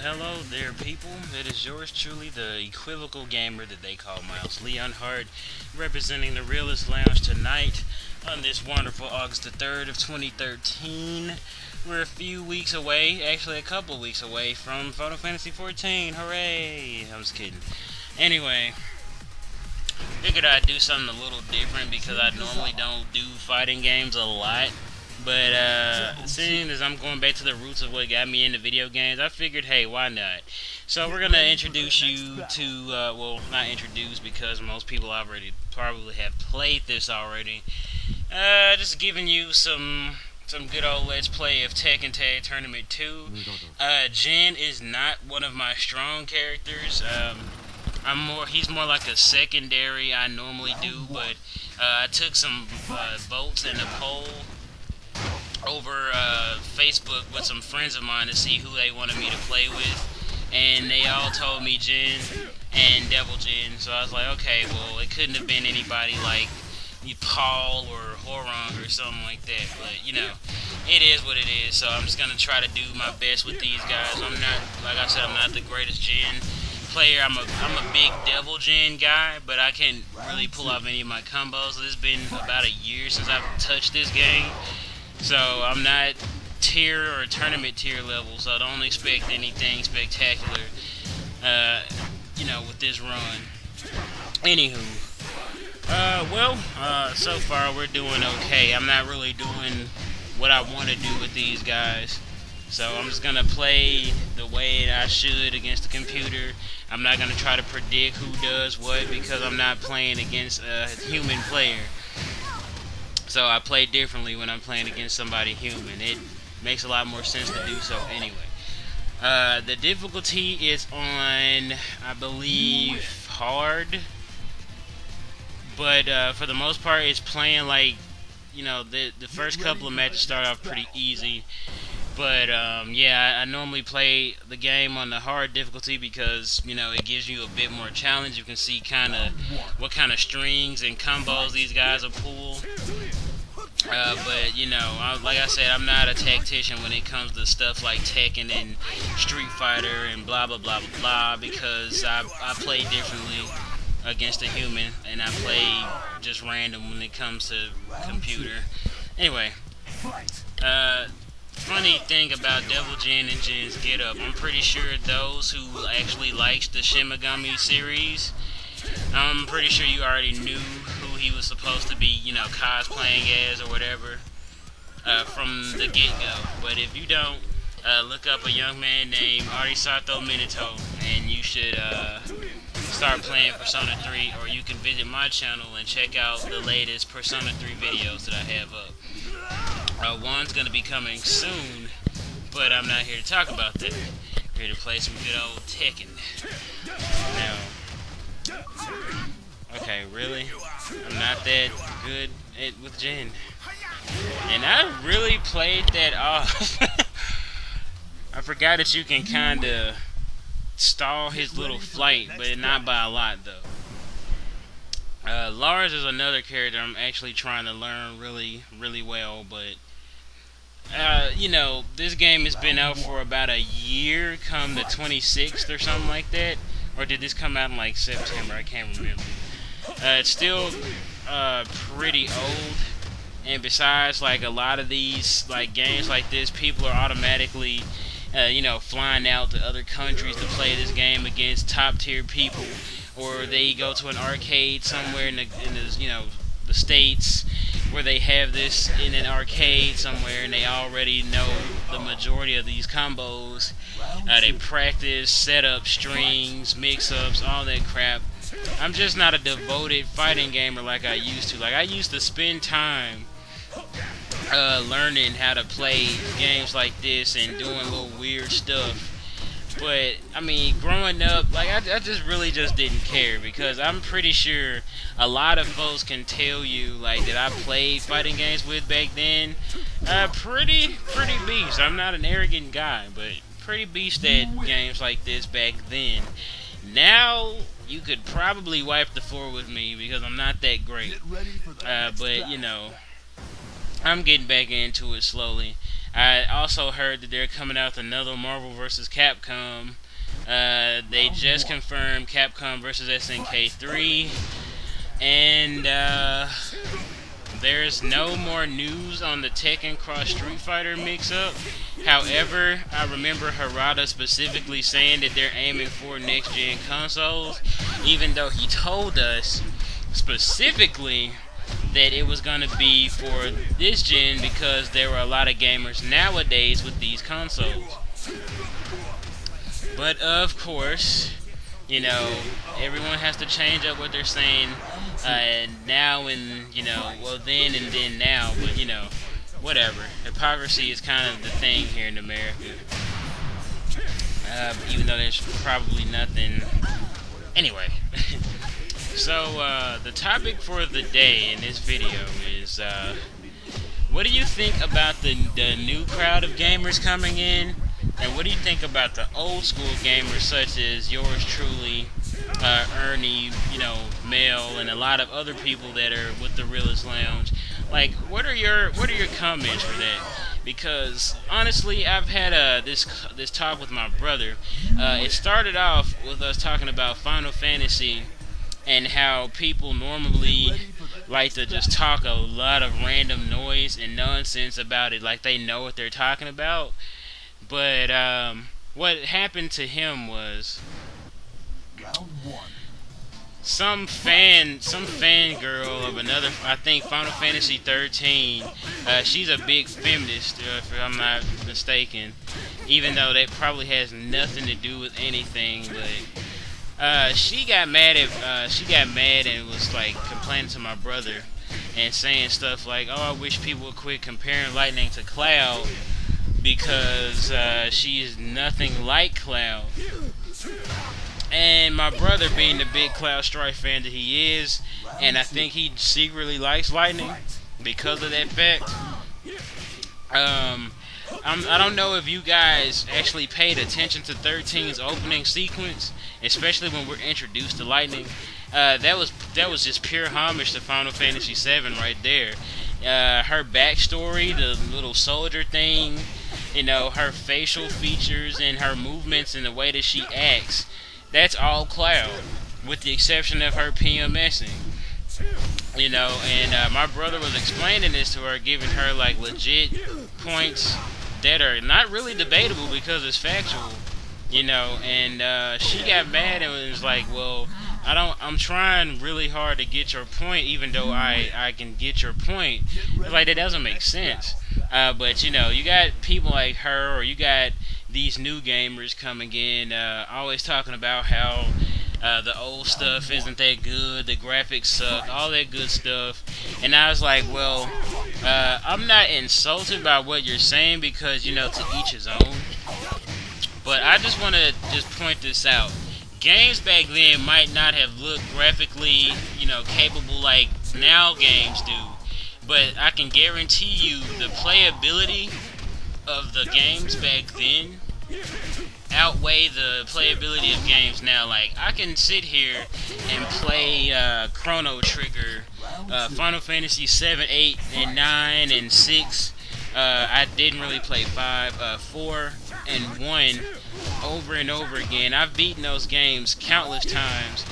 Hello there, people. It is yours truly, the equivocal gamer that they call Miles Leonhart, representing the Realist Lounge tonight on this wonderful August the 3rd of 2013. We're a few weeks away, actually a couple weeks away from Final Fantasy 14. Hooray! I'm just kidding. Anyway, figured I'd do something a little different because I normally don't do fighting games a lot. But seeing as I'm going back to the roots of what got me into video games, I figured, hey, why not? So we're gonna introduce you to, well, not introduce because most people already probably have played this already. Just giving you some good old let's play of Tekken Tag Tournament 2. Jin is not one of my strong characters. He's more like a secondary. I normally do, but I took some votes in a poll over Facebook with some friends of mine to see who they wanted me to play with, and they all told me Jin and Devil Jin. So I was like, okay, well, it couldn't have been anybody like Paul or Horong or something like that. But you know, it is what it is. So I'm just gonna try to do my best with these guys. I'm not, like I said, I'm not the greatest Jin player. I'm a big Devil Jin guy, but I can't really pull off any of my combos. It's been about a year since I've touched this game. So I'm not tier or tournament tier level, so don't expect anything spectacular, with this run. Anywho, so far we're doing okay. I'm not really doing what I want to do with these guys, so I'm just gonna play the way I should against the computer. I'm not gonna try to predict who does what because I'm not playing against a human player. So I play differently when I'm playing against somebody human. It makes a lot more sense to do so anyway. The difficulty is on, I believe, hard. But for the most part, it's playing like, the first couple of matches start off pretty easy. But yeah, I normally play the game on the hard difficulty because, it gives you a bit more challenge. You can see kind of what kind of strings and combos these guys will pull. But like I said, I'm not a tactician when it comes to stuff like Tekken and Street Fighter and blah blah blah blah blah, because I play differently against a human, and I play just random when it comes to computer. Anyway, funny thing about Devil Jin and Jin's get up, I'm pretty sure those who actually likes the Shin Megami series, I'm pretty sure you already knew who he was supposed to be, cosplaying as or whatever, from the get-go. But if you don't, look up a young man named Arisato Minato, and you should start playing Persona 3, or you can visit my channel and check out the latest Persona 3 videos that I have up. One's going to be coming soon, but I'm not here to talk about that. I'm here to play some good old Tekken. Now, okay, really? I'm not that good with Jin. And I really played that off. I forgot that you can kind of stall his little flight, but not by a lot, though. Lars is another character I'm actually trying to learn really, really well, but this game has been out for about a year, come the 26th or something like that. Or did this come out in like September? I can't remember. It's still pretty old, and besides, like a lot of these like games like this, people are automatically flying out to other countries to play this game against top tier people, or they go to an arcade somewhere in the States where they have this in an arcade somewhere, and they already know the majority of these combos. They practice, set up strings, mix-ups, all that crap. I'm just not a devoted fighting gamer like I used to. Like, I used to spend time learning how to play games like this and doing little weird stuff. But, I mean, growing up, like, I just really just didn't care, because I'm pretty sure a lot of folks can tell you, like, that I played fighting games with back then. Pretty beast. I'm not an arrogant guy, but pretty beast at games like this back then. Now, you could probably wipe the floor with me because I'm not that great. But, I'm getting back into it slowly. I also heard that they're coming out with another Marvel vs. Capcom. They just confirmed Capcom vs. SNK 3, and there's no more news on the Tekken Cross Street Fighter mix-up. However, I remember Harada specifically saying that they're aiming for next-gen consoles, even though he told us specifically that it was going to be for this gen because there were a lot of gamers nowadays with these consoles. But of course, you know, everyone has to change up what they're saying now and, you know, well then and then now, but, you know, whatever. Hypocrisy is kind of the thing here in America. Even though there's probably nothing. Anyway. So, the topic for the day in this video is, what do you think about the new crowd of gamers coming in? And what do you think about the old school gamers such as yours truly, Ernie, you know, Mel, and a lot of other people that are with the Realist Lounge? Like, what are your comments for that? Because honestly, I've had this talk with my brother. It started off with us talking about Final Fantasy and how people normally like to just talk a lot of random noise and nonsense about it, like they know what they're talking about. But what happened to him was some fangirl of another, I think Final Fantasy 13. She's a big feminist, if I'm not mistaken. Even though that probably has nothing to do with anything, but she got mad and was like complaining to my brother and saying stuff like, "Oh, I wish people would quit comparing Lightning to Cloud because she is nothing like Cloud." And my brother, being the big Cloud Strife fan that he is, and I think he secretly likes Lightning because of that fact. I don't know if you guys actually paid attention to 13's opening sequence, especially when we're introduced to Lightning. That was just pure homage to Final Fantasy VII right there. Her backstory, the little soldier thing, you know, her facial features and her movements and the way that she acts. That's all Cloud, with the exception of her PMSing. You know, and my brother was explaining this to her, giving her like legit points that are not really debatable because it's factual. You know, and she got mad and was like, "Well, I'm trying really hard to get your point, even though I can get your point." Like, that doesn't make sense. But you know, you got people like her, or you got these new gamers coming in, always talking about how the old stuff isn't that good, the graphics suck, all that good stuff. And I was like, well, I'm not insulted by what you're saying because, you know, to each his own. But I just want to just point this out. Games back then might not have looked graphically, you know, capable like now games do. But I can guarantee you the playability of the games back then outweigh the playability of games now. Like, I can sit here and play Chrono Trigger, Final Fantasy 7, 8, and 9, and 6. I didn't really play 5, 4, and 1 over and over again. I've beaten those games countless times.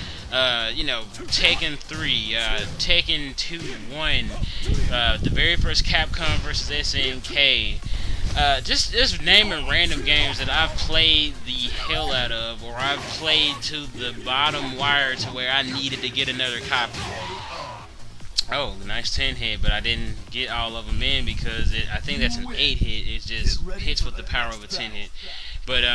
You know, Tekken 3, Tekken 2, 1, the very first Capcom vs. SNK. Just naming random games that I've played the hell out of, or I've played to the bottom wire to where I needed to get another copy. Oh, nice 10 hit, but I didn't get all of them in because I think that's an 8 hit. It just hits with the power of a 10 hit. But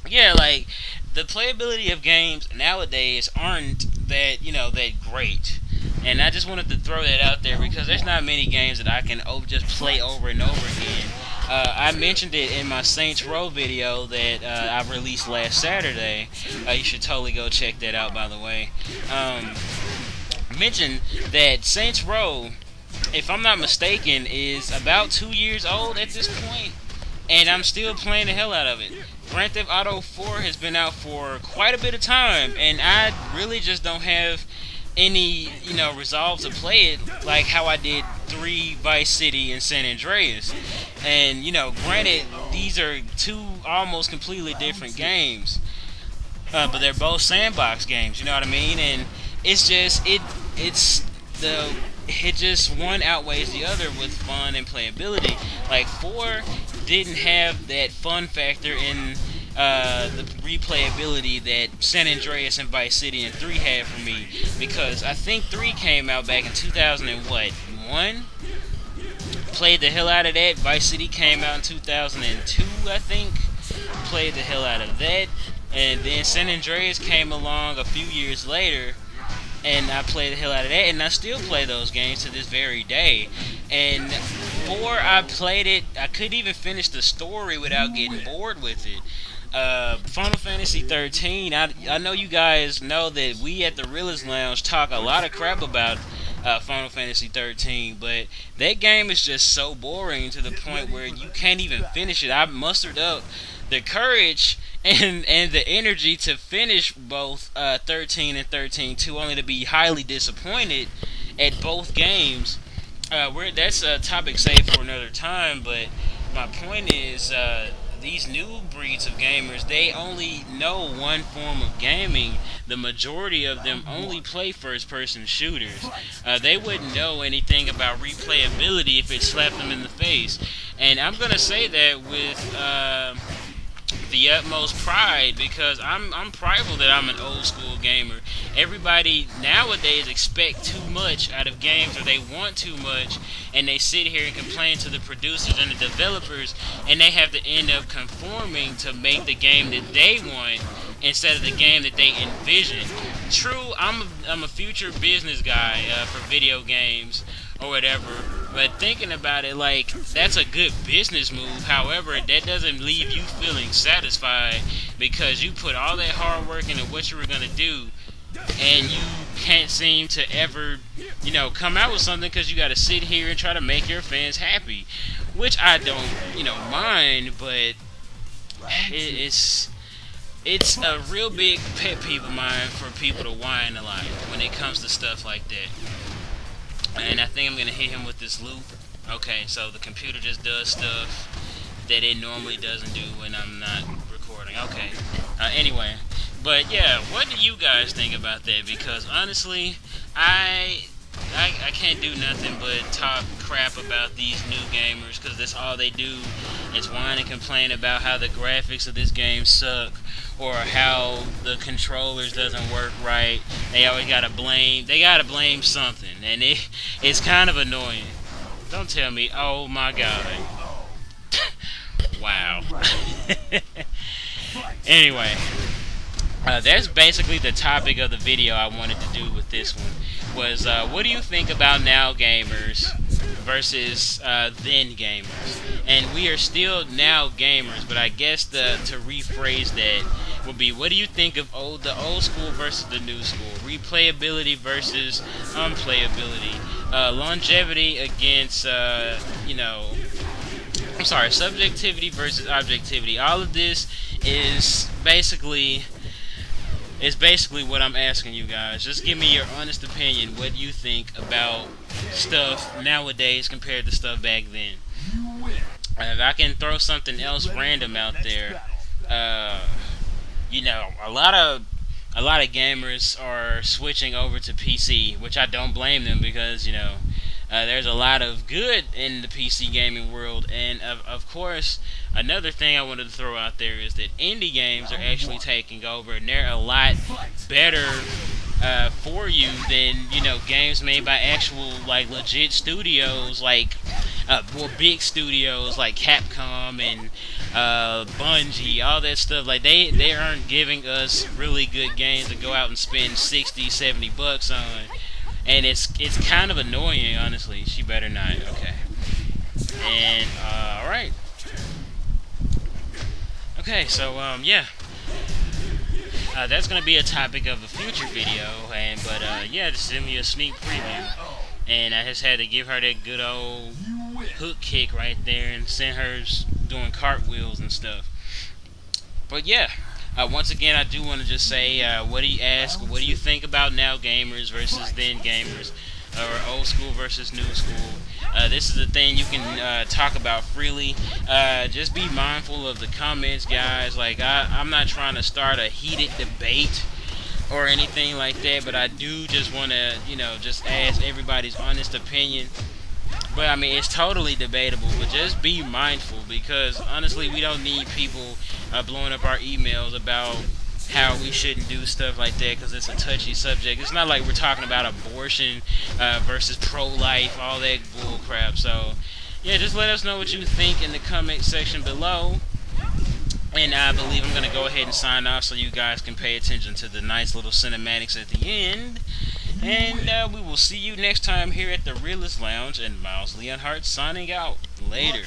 yeah, like, the playability of games nowadays aren't that, you know, that great. And I just wanted to throw that out there because there's not many games that I can just play over and over again. I mentioned it in my Saints Row video that I released last Saturday. You should totally go check that out, by the way. Mentioned that Saints Row, if I'm not mistaken, is about 2 years old at this point, and I'm still playing the hell out of it. Grand Theft Auto 4 has been out for quite a bit of time, and I really just don't have any, you know, resolve to play it like how I did 3, Vice City, and San Andreas. And you know, granted, these are two almost completely different games, but they're both sandbox games. You know what I mean? And it's just it's the it just one outweighs the other with fun and playability. Like 4 didn't have that fun factor in the replayability that San Andreas and Vice City and 3 had for me, because I think 3 came out back in 2001. Played the hell out of that. Vice City came out in 2002, I think. Played the hell out of that. And then San Andreas came along a few years later, and I played the hell out of that, and I still play those games to this very day. And 4, I played it, I couldn't even finish the story without getting bored with it. Final Fantasy 13, I know you guys know that we at the Realist Lounge talk a lot of crap about Final Fantasy 13, but that game is just so boring to the point where you can't even finish it. I mustered up the courage and the energy to finish both 13 and 13-2, only to be highly disappointed at both games. That's a topic saved for another time, but my point is, these new breeds of gamers, they only know one form of gaming. The majority of them only play first-person shooters. They wouldn't know anything about replayability if it slapped them in the face. And I'm gonna say that with the utmost pride, because I'm prideful that I'm an old school gamer. Everybody nowadays expect too much out of games, or they want too much, and they sit here and complain to the producers and the developers, and they have to end up conforming to make the game that they want instead of the game that they envision. True, I'm a future business guy for video games or whatever, but thinking about it, like, that's a good business move. However, that doesn't leave you feeling satisfied, because you put all that hard work into what you were going to do, and you can't seem to ever, come out with something, because you got to sit here and try to make your fans happy, which I don't, mind, but it's a real big pet peeve of mine for people to whine a lot when it comes to stuff like that. And I think I'm going to hit him with this loop. Okay, so the computer just does stuff that it normally doesn't do when I'm not recording. Okay, anyway. But yeah, what do you guys think about that? Because honestly, I can't do nothing but talk crap about these new gamers, because that's all they do is whine and complain about how the graphics of this game suck, or how the controllers doesn't work right. They always gotta blame something, and it's kind of annoying. Don't tell me, oh my god. Wow. Anyway, that's basically the topic of the video I wanted to do with this one. Was what do you think about now gamers versus then gamers? And we are still now gamers, but I guess to rephrase that would be, what do you think of the old school versus the new school? Replayability versus unplayability. Longevity against subjectivity versus objectivity. All of this is basically what I'm asking you guys. Just give me your honest opinion. What do you think about stuff nowadays compared to stuff back then? If I can throw something else random out there, a lot of gamers are switching over to PC, which I don't blame them, because there's a lot of good in the PC gaming world. And of course, another thing I wanted to throw out there is that indie games are actually taking over, and they're a lot better for you than games made by actual legit studios, big studios like Capcom and Bungie, all that stuff. Like they aren't giving us really good games to go out and spend $60-$70 on. And it's kind of annoying, honestly. She better not. Okay. And alright. Okay, so yeah. That's gonna be a topic of a future video, yeah, just send me a sneak preview. And I just had to give her that good old hook kick right there and send her doing cartwheels and stuff. But yeah. Once again, I do want to just say, what do you think about now gamers versus then gamers, or old school versus new school? This is a thing you can talk about freely. Just be mindful of the comments, guys. Like, I'm not trying to start a heated debate or anything like that, but I do just want to, just ask everybody's honest opinion. But I mean, it's totally debatable, but just be mindful, because honestly, we don't need people blowing up our emails about how we shouldn't do stuff like that, because it's a touchy subject. It's not like we're talking about abortion versus pro-life, all that bull crap. So, yeah, just let us know what you think in the comment section below. And I believe I'm going to go ahead and sign off so you guys can pay attention to the nice little cinematics at the end. And we will see you next time here at the Realist Lounge, and Miles Leonhart signing out. Later.